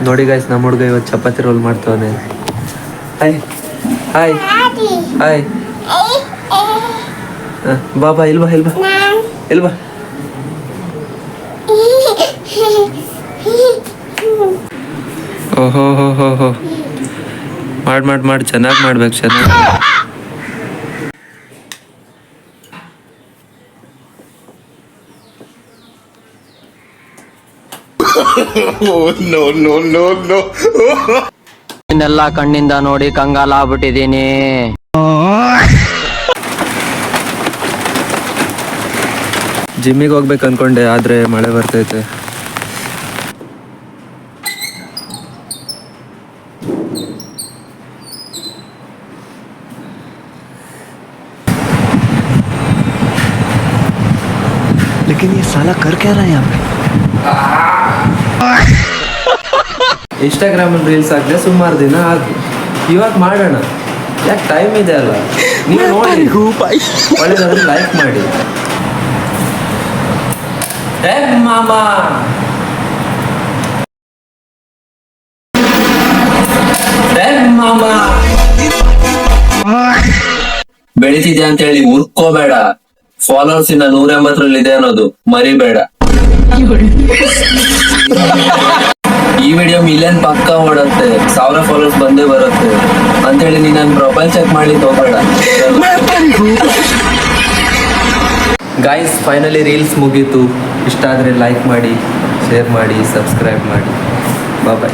ನೋಡಿ ಗೈಸ್, ನಮ್ಮ ಹುಡುಗ ಇವತ್ತು ಚಪಾತಿ ರೋಲ್ ಮಾಡ್ತಾವನೆ. Hi hi hi. ಬಾಬಾ ಇಲ್ವಾ ಇಲ್ವಾ ಇಲ್ವಾ. ಓಹೋ ಹೋ ಹೋ ಹೋ. ಮಾಡಿ ಚೆನ್ನಾಗಿ ಮಾಡ್ಬೇಕು, ಚೆನ್ನಾಗಿ. ಇನ್ನೆಲ್ಲ ಕಣ್ಣಿಂದ ನೋಡಿ ಕಂಗಾಲ ಆಗ್ಬಿಟ್ಟಿದೀನಿ. ಜಿಮ್ಮಿಗೆ ಹೋಗ್ಬೇಕು ಅನ್ಕೊಂಡೆ, ಆದ್ರೆ ಮಳೆ ಬರ್ತೈತೆ. लेकिन ये साला कर क्या रहा है यहाँ पे? ಇನ್ಸ್ಟಾಗ್ರಾಮಲ್ಲಿ ರೀಲ್ಸ್ ಹಾಕಿದೆ ಸುಮಾರು ದಿನ ಆಗಿ. ಇವಾಗ ಮಾಡೋಣ, ಯಾಕೆ ಟೈಮ್ ಇದೆ ಅಲ್ಲ. ನೀವು ನೋಡಿ ಒಳ್ಳೆದಾದ್ರೆ ಲೈಕ್ ಮಾಡಿ. ಮಾಮಾ ಮಾಮಾ ಬೆಳಿತಿದ್ಯಾ ಅಂತ ಹೇಳಿ ಉರ್ಕೋಬೇಡ. ಫಾಲೋವರ್ಸ್ ಇನ್ನ 180 ಇದೆ ಅನ್ನೋದು ಮರಿಬೇಡ. ಈ ವಿಡಿಯೋ ಮಿಲಿಯನ್ ಪಕ್ಕ ಓಡುತ್ತೆ, 1000 ಫಾಲೋವರ್ಸ್ ಬಂದೇ ಬರುತ್ತೆ ಅಂತೇಳಿ ನೀನ್ ನನ್ನ ಪ್ರೊಫೈಲ್ ಚೆಕ್ ಮಾಡ್ಲಿಕ್ಕೆ ಹೋಗ್ಬೇಡ. ಗಾಯ್ಸ್, ಫೈನಲಿ ರೀಲ್ಸ್ ಮುಗೀತು. ಇಷ್ಟ ಆದರೆ ಲೈಕ್ ಮಾಡಿ, ಶೇರ್ ಮಾಡಿ, ಸಬ್ಸ್ಕ್ರೈಬ್ ಮಾಡಿ. ಬಾಯ್.